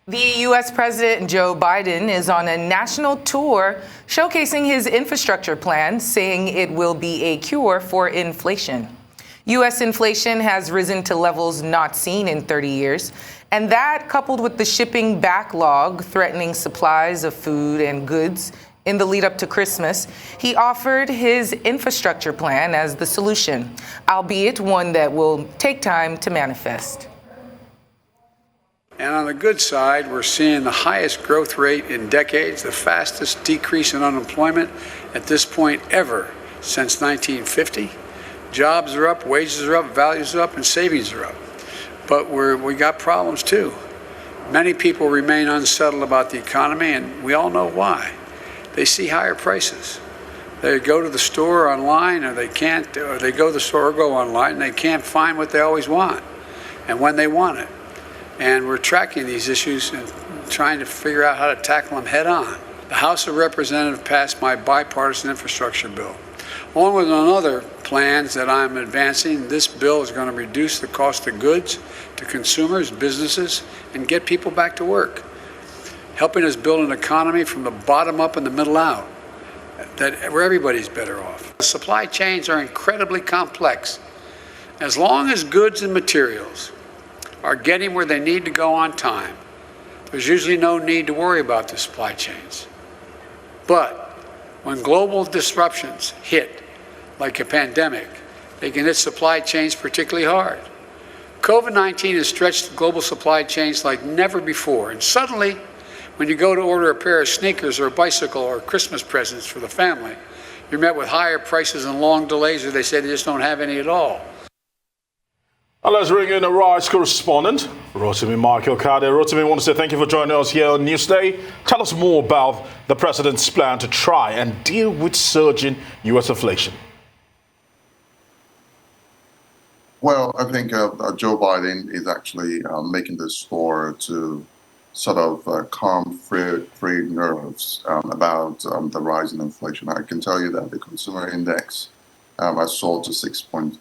The U.S. President Joe Biden is on a national tour showcasing his infrastructure plan, saying it will be a cure for inflation. U.S. inflation has risen to levels not seen in 30 years, and that, coupled with the shipping backlog threatening supplies of food and goods in the lead up to Christmas, he offered his infrastructure plan as the solution, albeit one that will take time to manifest. And on the good side, we're seeing the highest growth rate in decades, the fastest decrease in unemployment at this point ever since 1950. Jobs are up, wages are up, values are up, and savings are up. But we got problems too. Many people remain unsettled about the economy, and we all know why. They see higher prices. They go to the store online, or they can't, or they go to the store or go online, and they can't find what they always want and when they want it. And we're tracking these issues and trying to figure out how to tackle them head on. The House of Representatives passed my bipartisan infrastructure bill. Along with other plans that I'm advancing, this bill is going to reduce the cost of goods to consumers, businesses, and get people back to work, helping us build an economy from the bottom up and the middle out, where everybody's better off. The supply chains are incredibly complex. As long as goods and materials are getting where they need to go on time, there's usually no need to worry about the supply chains. But when global disruptions hit, like a pandemic, they can hit supply chains particularly hard. COVID-19 has stretched global supply chains like never before, and suddenly, when you go to order a pair of sneakers or a bicycle or Christmas presents for the family, you're met with higher prices and long delays, or they say they just don't have any at all. And let's bring in a U.S. Correspondent Rotimi Kade. Rotimi, I want to say thank you for joining us here on Newsday. Tell us more about the president's plan to try and deal with surging U.S. inflation. Well, I think Joe Biden is actually making this tour to sort of calm frayed nerves about the rise in inflation. I can tell you that the consumer index has soared to 6.2%.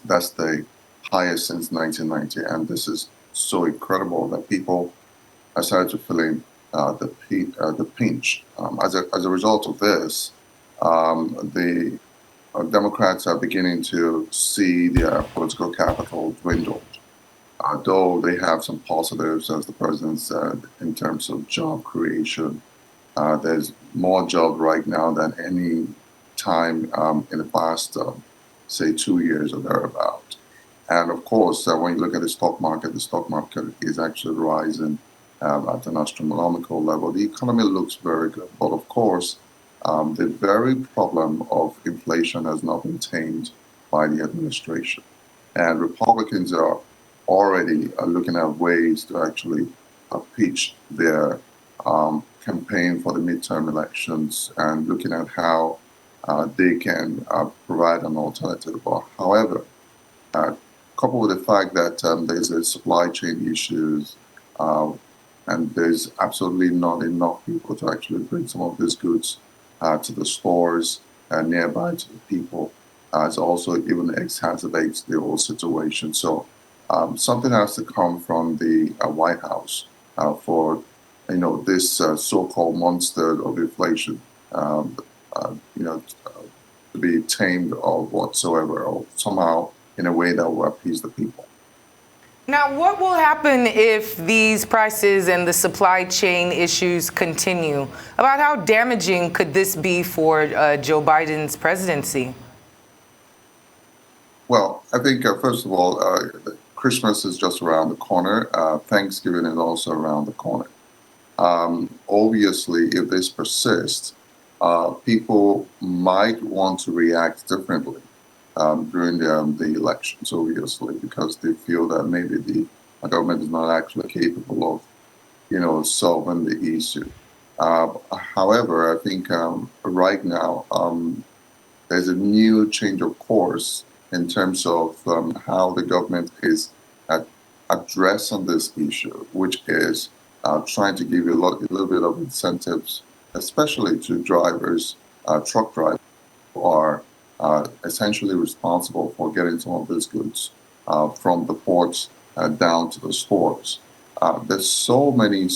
That's the highest since 1990, and this is so incredible that people are starting to feel in the pinch. As a result of this, the Democrats are beginning to see their political capital dwindle. Though they have some positives, as the president said, in terms of job creation. There's more jobs right now than any time in the past, say, 2 years or thereabout. And of course, when you look at the stock market is actually rising at an astronomical level. The economy looks very good. But of course, the very problem of inflation has not been tamed by the administration. And Republicans are already looking at ways to actually pitch their campaign for the midterm elections and looking at how they can provide an alternative. However, coupled with the fact that there's a supply chain issues and there's absolutely not enough people to actually bring some of these goods to the stores nearby to the people, it also even exacerbates the whole situation. So something has to come from the White House for this so-called monster of inflation, to be tamed or whatsoever, or somehow in a way that will appease the people. Now, what will happen if these prices and the supply chain issues continue? About how damaging could this be for Joe Biden's presidency? Well, I think, first of all, Christmas is just around the corner. Thanksgiving is also around the corner. Obviously, if this persists, people might want to react differently during the elections, obviously, because they feel that maybe the government is not actually capable of, solving the issue. However, I think right now there's a new change of course in terms of how the government is addressing this issue, which is trying to give a little bit of incentives, especially to drivers, truck drivers, who are essentially responsible for getting some of these goods from the ports down to the stores. there's so many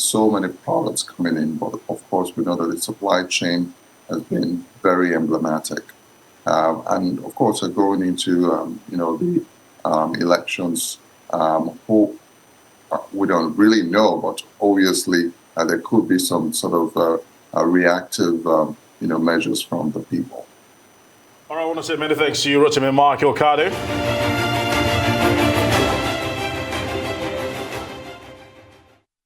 products coming in, but of course we know that the supply chain has been very emblematic. And of course, going into the elections, who we don't really know, but obviously there could be some sort of reactive measures from the people. All right, I want to say many thanks to you, Rotimi Kade.